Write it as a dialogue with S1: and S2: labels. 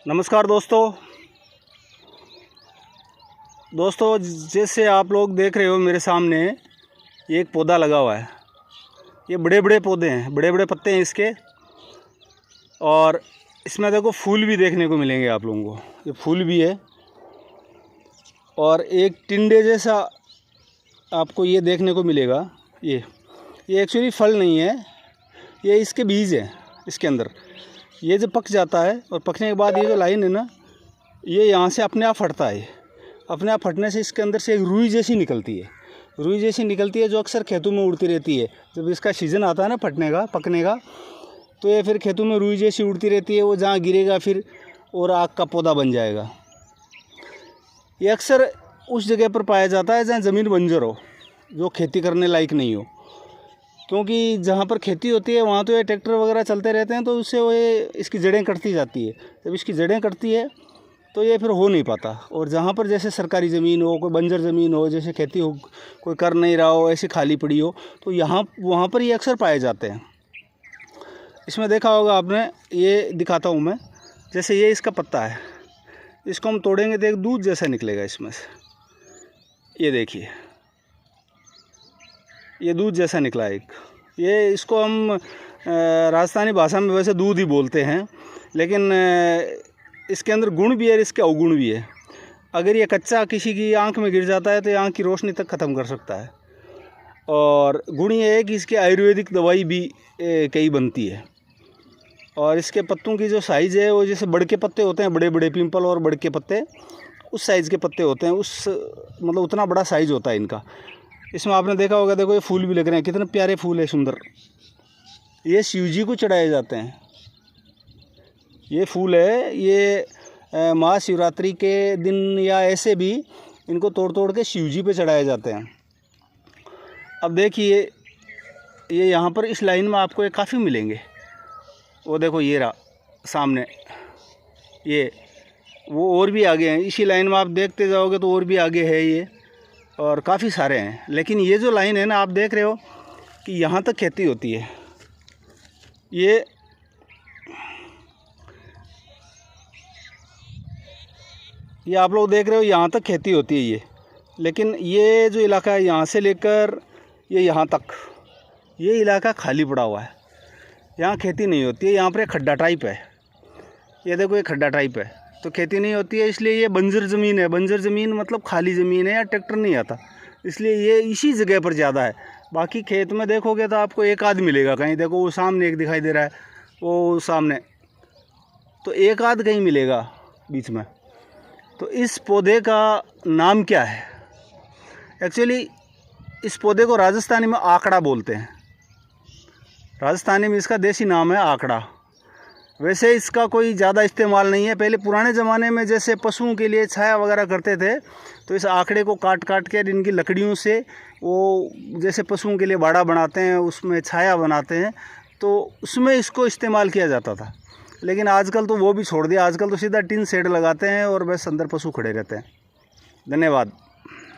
S1: नमस्कार दोस्तों, जैसे आप लोग देख रहे हो मेरे सामने ये एक पौधा लगा हुआ है। ये बड़े बड़े पौधे हैं, बड़े बड़े पत्ते हैं इसके, और इसमें देखो फूल भी देखने को मिलेंगे आप लोगों को। ये फूल भी है और एक टिंडे जैसा आपको ये देखने को मिलेगा। ये एक्चुअली फल नहीं है, ये इसके बीज है इसके अंदर। ये जब पक जाता है और पकने के बाद ये जो लाइन है ना, ये यहाँ से अपने आप फटता है। अपने आप फटने से इसके अंदर से एक रुई जैसी निकलती है, जो अक्सर खेतों में उड़ती रहती है। जब इसका सीज़न आता है ना फटने का, पकने का, तो ये फिर खेतों में रुई जैसी उड़ती रहती है। वो जहाँ गिरेगा फिर और आग का पौधा बन जाएगा। ये अक्सर उस जगह पर पाया जाता है जहाँ ज़मीन बंजर हो, जो खेती करने लायक नहीं हो। क्योंकि जहाँ पर खेती होती है वहाँ तो ये ट्रैक्टर वगैरह चलते रहते हैं, तो उससे वो इसकी जड़ें कटती जाती है। जब इसकी जड़ें कटती है तो ये फिर हो नहीं पाता। और जहाँ पर जैसे सरकारी ज़मीन हो, कोई बंजर ज़मीन हो, जैसे खेती हो कोई कर नहीं रहा हो, ऐसी खाली पड़ी हो, तो वहाँ पर ये अक्सर पाए जाते हैं। इसमें देखा होगा आपने, ये दिखाता हूँ मैं। जैसे ये इसका पत्ता है, इसको हम तोड़ेंगे तो एक दूध जैसा निकलेगा इसमें से। ये देखिए, ये दूध जैसा निकला एक। ये इसको हम राजस्थानी भाषा में वैसे दूध ही बोलते हैं, लेकिन इसके अंदर गुण भी है और इसके अवगुण भी है। अगर ये कच्चा किसी की आंख में गिर जाता है तो ये आंख की रोशनी तक ख़त्म कर सकता है। और गुण ये है कि इसकी आयुर्वेदिक दवाई भी कई बनती है। और इसके पत्तों की जो साइज़ है वो जैसे बड़ के पत्ते होते हैं, बड़े बड़े पिंपल और बड़ के पत्ते, उस साइज़ के पत्ते होते हैं। मतलब उतना बड़ा साइज़ होता है इनका। इसमें आपने देखा होगा, देखो ये फूल भी लग रहे हैं, कितने प्यारे फूल है, सुंदर। ये शिव जी को चढ़ाए जाते हैं। ये फूल है, ये महाशिवरात्रि के दिन या ऐसे भी इनको तोड़ तोड़ के शिव जी पे चढ़ाए जाते हैं। अब देखिए, ये यहाँ पर इस लाइन में आपको ये काफ़ी मिलेंगे। वो देखो ये रहा सामने, ये वो और भी आगे हैं। इसी लाइन में आप देखते जाओगे तो और भी आगे है ये, और काफ़ी सारे हैं। लेकिन ये जो लाइन है ना, आप देख रहे हो कि यहाँ तक खेती होती है। ये आप लोग देख रहे हो, यहाँ तक खेती होती है ये। लेकिन ये जो इलाका है, यहाँ से लेकर ये यहाँ तक, ये इलाका खाली पड़ा हुआ है। यहाँ खेती नहीं होती है। यहाँ पर एक खड्डा टाइप है, ये देखो, ये खड्डा टाइप है, तो खेती नहीं होती है। इसलिए ये बंजर ज़मीन है। बंजर ज़मीन मतलब खाली ज़मीन है, या ट्रैक्टर नहीं आता, इसलिए ये इसी जगह पर ज़्यादा है। बाकी खेत में देखोगे तो आपको एक आध मिलेगा कहीं। देखो वो सामने एक दिखाई दे रहा है, वो सामने, तो एक आध कहीं मिलेगा बीच में। तो इस पौधे का नाम क्या है? एक्चुअली इस पौधे को राजस्थानी में आकड़ा बोलते हैं। राजस्थानी में इसका देसी नाम है आकड़ा। वैसे इसका कोई ज़्यादा इस्तेमाल नहीं है। पहले पुराने ज़माने में जैसे पशुओं के लिए छाया वगैरह करते थे, तो इस आकड़े को काट काट के इनकी लकड़ियों से वो जैसे पशुओं के लिए बाड़ा बनाते हैं, उसमें छाया बनाते हैं, तो उसमें इसको इस्तेमाल किया जाता था। लेकिन आजकल तो वो भी छोड़ दिया। आजकल तो सीधा टिन शेड लगाते हैं और बस अंदर पशु खड़े रहते हैं। धन्यवाद।